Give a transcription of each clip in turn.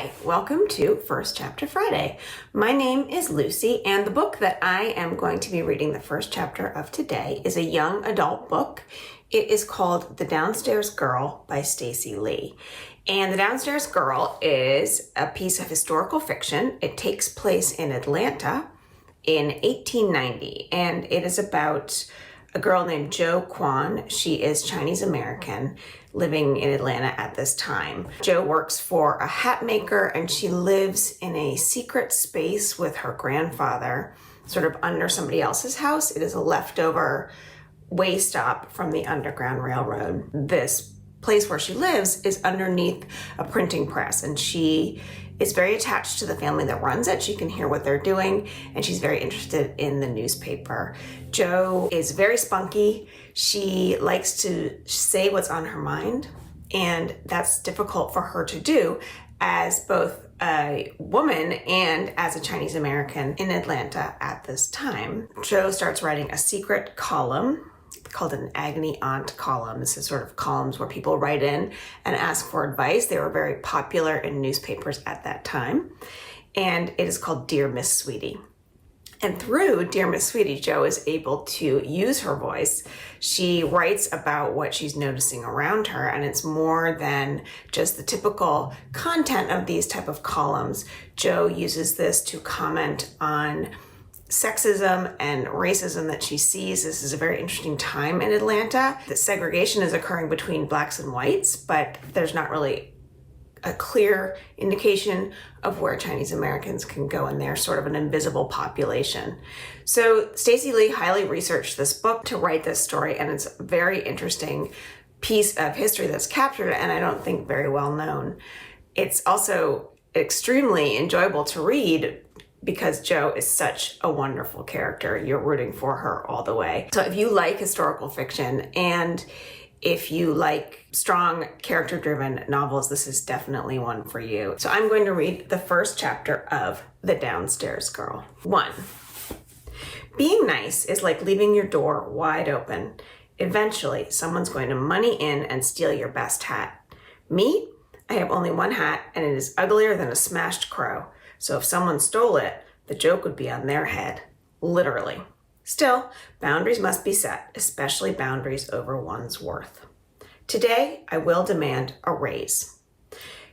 Hi, welcome to First Chapter Friday. My name is Lucy, and the book that I am going to be reading the first chapter of today is a young adult book. It is called The Downstairs Girl by Stacey Lee. And The Downstairs Girl is a piece of historical fiction. It takes place in Atlanta in 1890, and it is about a girl named Jo Kwan. She is Chinese American living in Atlanta at this time. Jo works for a hat maker, and she lives in a secret space with her grandfather, sort of under somebody else's house. It is a leftover way stop from the Underground Railroad. This place where she lives is underneath a printing press, and she is very attached to the family that runs it. She can hear what they're doing, and she's very interested in the newspaper. Jo is very spunky. She likes to say what's on her mind, and that's difficult for her to do as both a woman and as a Chinese American in Atlanta at this time. Jo starts writing a secret column called an agony aunt column. This is sort of columns where people write in and ask for advice. They were very popular in newspapers at that time. And it is called Dear Miss Sweetie. And through Dear Miss Sweetie, Jo is able to use her voice. She writes about what she's noticing around her, and it's more than just the typical content of these type of columns. Jo uses this to comment on sexism and racism that she sees. This is a very interesting time in Atlanta. The segregation is occurring between blacks and whites, but there's not really a clear indication of where Chinese Americans can go, and they're sort of an invisible population. So Stacey Lee highly researched this book to write this story, and it's a very interesting piece of history that's captured, and I don't think very well known. It's also extremely enjoyable to read because Jo is such a wonderful character. You're rooting for her all the way. So if you like historical fiction and if you like strong character-driven novels, this is definitely one for you. So I'm going to read the first chapter of The Downstairs Girl. 1. Being nice is like leaving your door wide open. Eventually, someone's going to money in and steal your best hat. Me? I have only one hat, and it is uglier than a smashed crow. So if someone stole it, the joke would be on their head. Literally. Still, boundaries must be set, especially boundaries over one's worth. Today, I will demand a raise.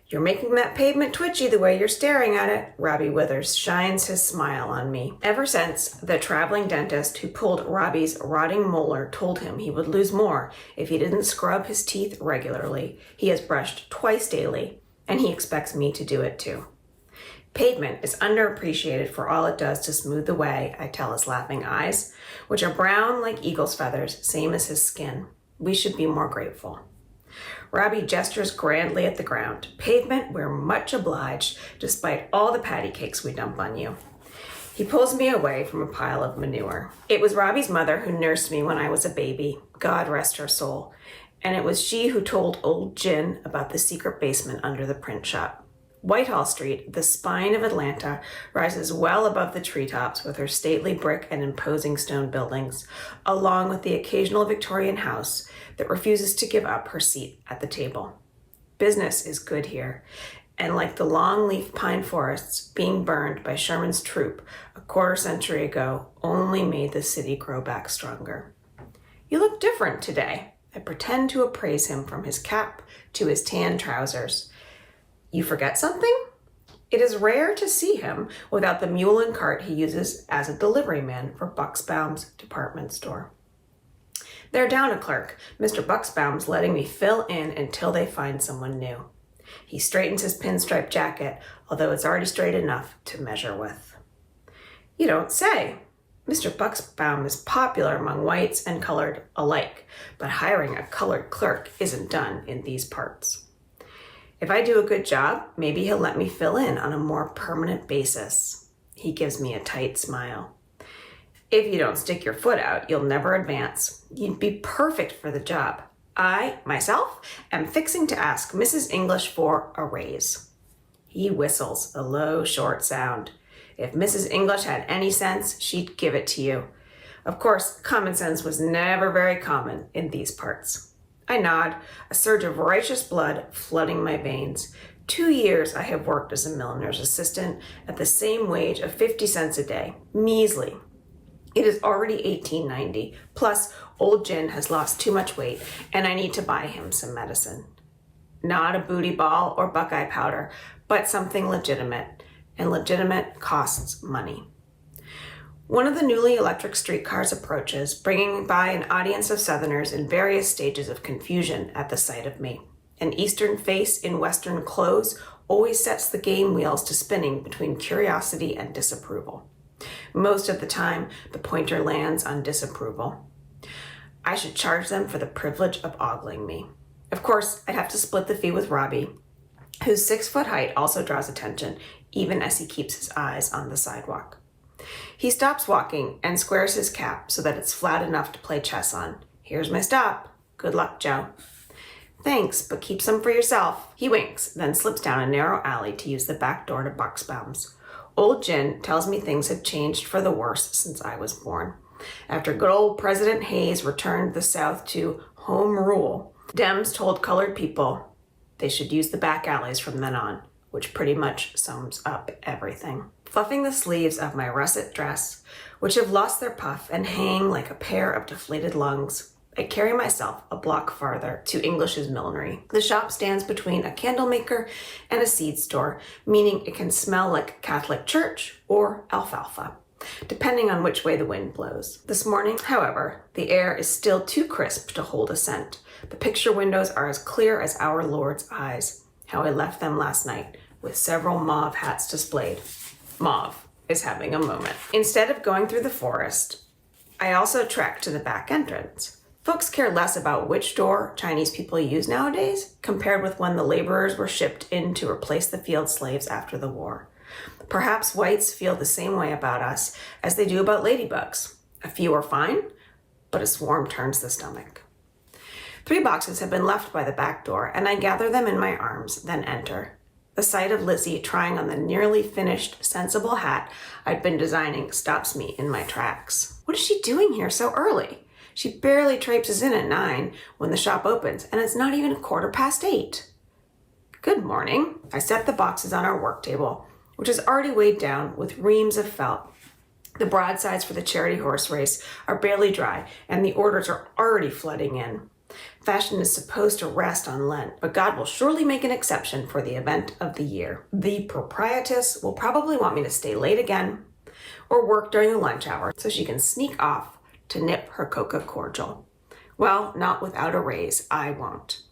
You're making that pavement twitchy the way you're staring at it. Robbie Withers shines his smile on me. Ever since the traveling dentist who pulled Robbie's rotting molar told him he would lose more if he didn't scrub his teeth regularly, he has brushed twice daily, and he expects me to do it too. Pavement is underappreciated for all it does to smooth the way, I tell his laughing eyes, which are brown like eagle's feathers, same as his skin. We should be more grateful. Robbie gestures grandly at the ground. Pavement, we're much obliged, despite all the patty cakes we dump on you. He pulls me away from a pile of manure. It was Robbie's mother who nursed me when I was a baby. God rest her soul. And it was she who told old Jin about the secret basement under the print shop. Whitehall Street, the spine of Atlanta, rises well above the treetops with her stately brick and imposing stone buildings, along with the occasional Victorian house that refuses to give up her seat at the table. Business is good here, and like the long-leaf pine forests being burned by Sherman's troop a quarter century ago, only made the city grow back stronger. You look different today. I pretend to appraise him from his cap to his tan trousers. You forget something? It is rare to see him without the mule and cart he uses as a delivery man for Buxbaum's department store. They're down a clerk. Mr. Buxbaum's letting me fill in until they find someone new. He straightens his pinstripe jacket, although it's already straight enough to measure with. You don't say. Mr. Buxbaum is popular among whites and colored alike, but hiring a colored clerk isn't done in these parts. If I do a good job, maybe he'll let me fill in on a more permanent basis. He gives me a tight smile. If you don't stick your foot out, you'll never advance. You'd be perfect for the job. I, myself, am fixing to ask Mrs. English for a raise. He whistles, a low, short sound. If Mrs. English had any sense, she'd give it to you. Of course, common sense was never very common in these parts. I nod, a surge of righteous blood flooding my veins. 2 years I have worked as a milliner's assistant at the same wage of 50 cents a day. Measly. It is already $18.90. Plus, old Jin has lost too much weight, and I need to buy him some medicine. Not a booty ball or Buckeye powder, but something legitimate, and legitimate costs money. One of the newly electric streetcars approaches, bringing by an audience of Southerners in various stages of confusion at the sight of me. An Eastern face in Western clothes always sets the game wheels to spinning between curiosity and disapproval. Most of the time, the pointer lands on disapproval. I should charge them for the privilege of ogling me. Of course, I'd have to split the fee with Robbie, whose 6-foot height also draws attention, even as he keeps his eyes on the sidewalk. He stops walking and squares his cap so that it's flat enough to play chess on. Here's my stop. Good luck, Joe. Thanks, but keep some for yourself. He winks, then slips down a narrow alley to use the back door to Bucksbaum's. Old Jin tells me things have changed for the worse since I was born. After good old President Hayes returned the South to home rule, Dems told colored people they should use the back alleys from then on, which pretty much sums up everything. Fluffing the sleeves of my russet dress, which have lost their puff and hang like a pair of deflated lungs, I carry myself a block farther to English's millinery. The shop stands between a candle maker and a seed store, meaning it can smell like Catholic church or alfalfa, depending on which way the wind blows. This morning, however, the air is still too crisp to hold a scent. The picture windows are as clear as our Lord's eyes. How I left them last night, with several mauve hats displayed. Mauve is having a moment. Instead of going through the forest, I also trek to the back entrance. Folks care less about which door Chinese people use nowadays compared with when the laborers were shipped in to replace the field slaves after the war. Perhaps whites feel the same way about us as they do about ladybugs. A few are fine, but a swarm turns the stomach. 3 boxes have been left by the back door, and I gather them in my arms, then enter. The sight of Lizzie trying on the nearly finished, sensible hat I'd been designing stops me in my tracks. What is she doing here so early? She barely traipses in at 9 when the shop opens, and it's not even 8:15. Good morning. I set the boxes on our work table, which is already weighed down with reams of felt. The broadsides for the charity horse race are barely dry, and the orders are already flooding in. Fashion is supposed to rest on Lent, but God will surely make an exception for the event of the year. The proprietress will probably want me to stay late again or work during the lunch hour so she can sneak off to nip her coca cordial. Well, not without a raise, I won't.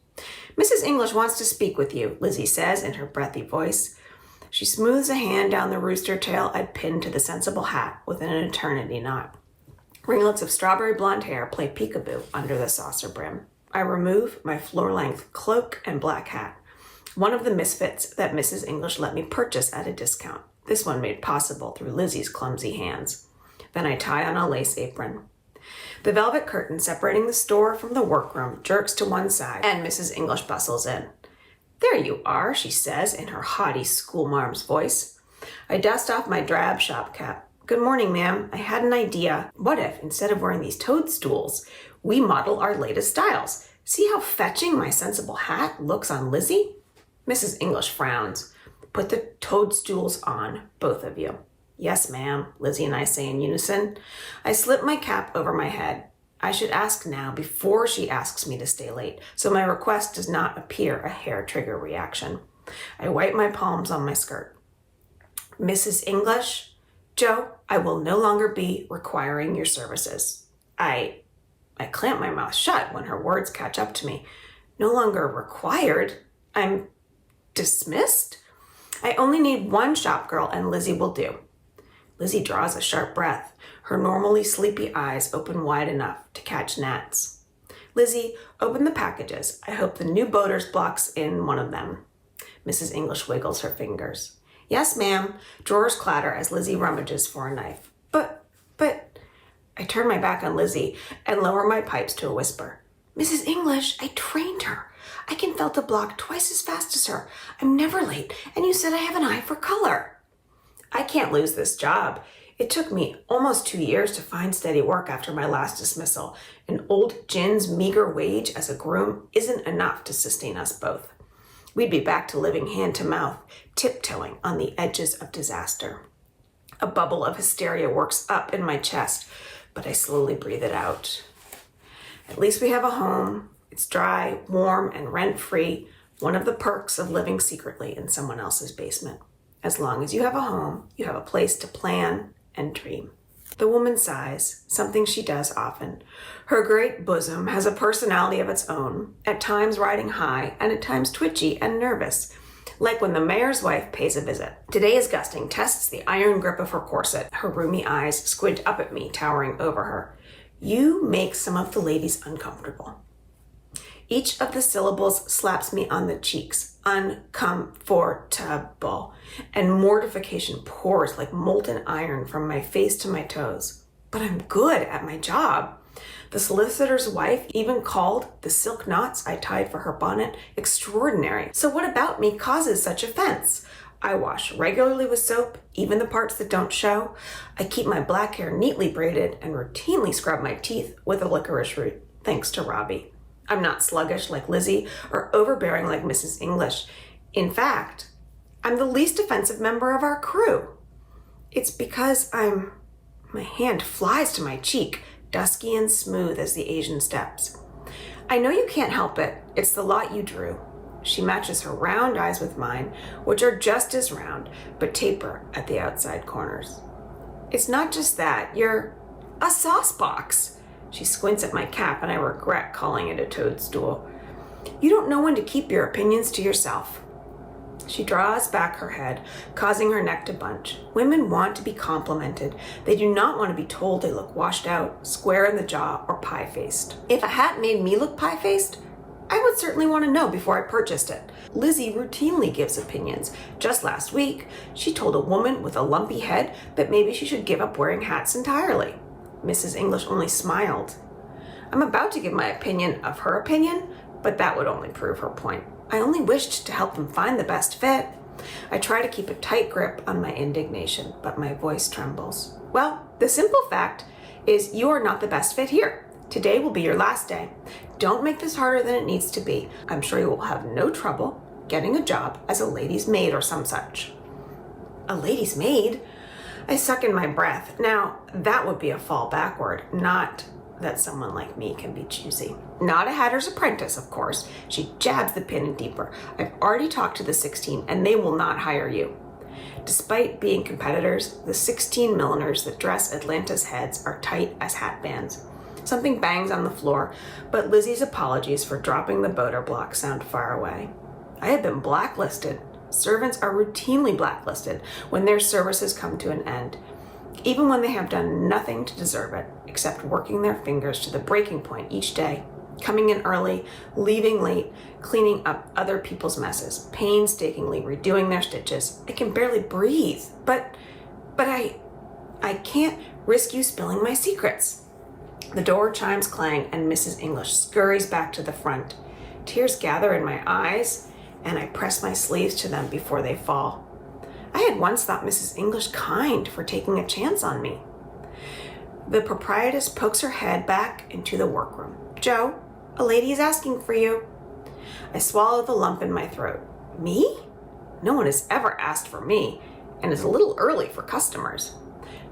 Mrs. English wants to speak with you, Lizzie says in her breathy voice. She smooths a hand down the rooster tail I'd pinned to the sensible hat with an eternity knot. Ringlets of strawberry blonde hair play peekaboo under the saucer brim. I remove my floor-length cloak and black hat, one of the misfits that Mrs. English let me purchase at a discount, this one made possible through Lizzie's clumsy hands. Then I tie on a lace apron. The velvet curtain separating the store from the workroom jerks to one side, and Mrs. English bustles in. There you are, she says in her haughty schoolmarm's voice. I dust off my drab shop cap. Good morning, ma'am. I had an idea. What if, instead of wearing these toadstools, we model our latest styles? See how fetching my sensible hat looks on Lizzie? Mrs. English frowns. Put the toadstools on, both of you. Yes, ma'am, Lizzie and I say in unison. I slip my cap over my head. I should ask now before she asks me to stay late, so my request does not appear a hair-trigger reaction. I wipe my palms on my skirt. Mrs. English? Joe, I will no longer be requiring your services. I clamp my mouth shut when her words catch up to me. No longer required? I'm dismissed? I only need one shop girl and Lizzie will do. Lizzie draws a sharp breath. Her normally sleepy eyes open wide enough to catch gnats. Lizzie, open the packages. I hope the new boaters block's in one of them. Mrs. English wiggles her fingers. Yes, ma'am. Drawers clatter as Lizzie rummages for a knife. But, I turn my back on Lizzie and lower my pipes to a whisper. Mrs. English, I trained her. I can felt a block twice as fast as her. I'm never late, and you said I have an eye for color. I can't lose this job. It took me almost 2 years to find steady work after my last dismissal, and old Jin's meager wage as a groom isn't enough to sustain us both. We'd be back to living hand to mouth, tiptoeing on the edges of disaster. A bubble of hysteria works up in my chest, but I slowly breathe it out. At least we have a home. It's dry, warm, and rent-free, one of the perks of living secretly in someone else's basement. As long as you have a home, you have a place to plan and dream. The woman sighs, something she does often. Her great bosom has a personality of its own, at times riding high and at times twitchy and nervous, like when the mayor's wife pays a visit. Today is gusting, tests the iron grip of her corset. Her rheumy eyes squint up at me, towering over her. You make some of the ladies uncomfortable. Each of the syllables slaps me on the cheeks. Uncomfortable. And mortification pours like molten iron from my face to my toes. But I'm good at my job. The solicitor's wife even called the silk knots I tied for her bonnet extraordinary. So what about me causes such offense? I wash regularly with soap, even the parts that don't show. I keep my black hair neatly braided and routinely scrub my teeth with a licorice root, thanks to Robbie. I'm not sluggish like Lizzie or overbearing like Mrs. English. In fact, I'm the least offensive member of our crew. It's because my hand flies to my cheek, dusky and smooth as the Asian steps. I know you can't help it. It's the lot you drew. She matches her round eyes with mine, which are just as round, but taper at the outside corners. It's not just that. You're a sauce box. She squints at my cap, and I regret calling it a toadstool. You don't know when to keep your opinions to yourself. She draws back her head, causing her neck to bunch. Women want to be complimented. They do not want to be told they look washed out, square in the jaw, or pie-faced. If a hat made me look pie-faced, I would certainly want to know before I purchased it. Lizzie routinely gives opinions. Just last week, she told a woman with a lumpy head that maybe she should give up wearing hats entirely. Mrs. English only smiled. I'm about to give my opinion of her opinion, but that would only prove her point. I only wished to help them find the best fit. I try to keep a tight grip on my indignation, but my voice trembles. Well, the simple fact is you are not the best fit here. Today will be your last day. Don't make this harder than it needs to be. I'm sure you will have no trouble getting a job as a lady's maid or some such. A lady's maid? I suck in my breath. Now, that would be a fall backward, not that someone like me can be choosy. Not a hatter's apprentice, of course. She jabs the pin in deeper. I've already talked to the 16, and they will not hire you. Despite being competitors, the 16 milliners that dress Atlanta's heads are tight as hat bands. Something bangs on the floor, but Lizzie's apologies for dropping the boater block sound far away. I have been blacklisted. Servants are routinely blacklisted when their services come to an end, even when they have done nothing to deserve it, except working their fingers to the breaking point each day, coming in early, leaving late, cleaning up other people's messes, painstakingly redoing their stitches. I can barely breathe, but I can't risk you spilling my secrets. The door chimes clang and Mrs. English scurries back to the front. Tears gather in my eyes, and I press my sleeves to them before they fall. I had once thought Mrs. English kind for taking a chance on me. The proprietress pokes her head back into the workroom. Joe, a lady is asking for you. I swallow the lump in my throat. Me? No one has ever asked for me, and it's a little early for customers.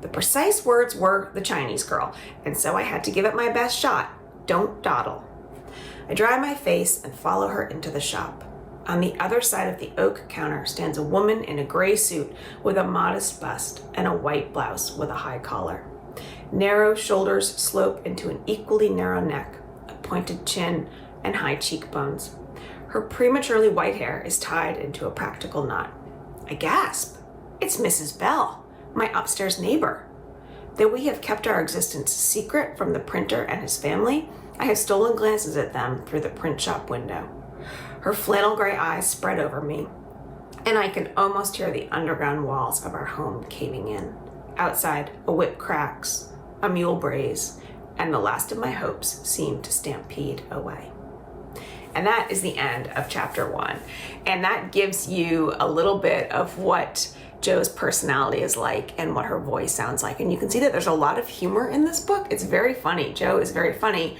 The precise words were the Chinese girl, and so I had to give it my best shot. Don't dawdle. I dry my face and follow her into the shop. On the other side of the oak counter stands a woman in a gray suit with a modest bust and a white blouse with a high collar. Narrow shoulders slope into an equally narrow neck, a pointed chin, and high cheekbones. Her prematurely white hair is tied into a practical knot. I gasp. It's Mrs. Bell, my upstairs neighbor. Though we have kept our existence secret from the printer and his family, I have stolen glances at them through the print shop window. Her flannel gray eyes spread over me, and I can almost hear the underground walls of our home caving in. Outside, a whip cracks, a mule brays, and the last of my hopes seem to stampede away. And that is the end of chapter 1. And that gives you a little bit of what Jo's personality is like and what her voice sounds like. And you can see that there's a lot of humor in this book. It's very funny. Jo is very funny.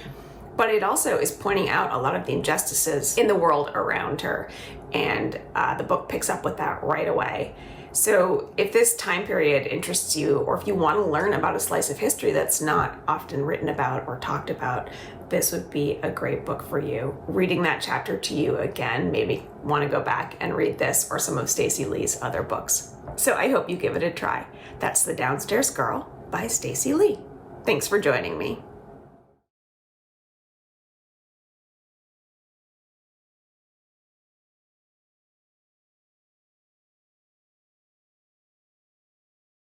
but it also is pointing out a lot of the injustices in the world around her, and the book picks up with that right away. So if this time period interests you, or if you want to learn about a slice of history that's not often written about or talked about, this would be a great book for you. Reading that chapter to you again made me want to go back and read this or some of Stacey Lee's other books. So I hope you give it a try. That's The Downstairs Girl by Stacey Lee. Thanks for joining me.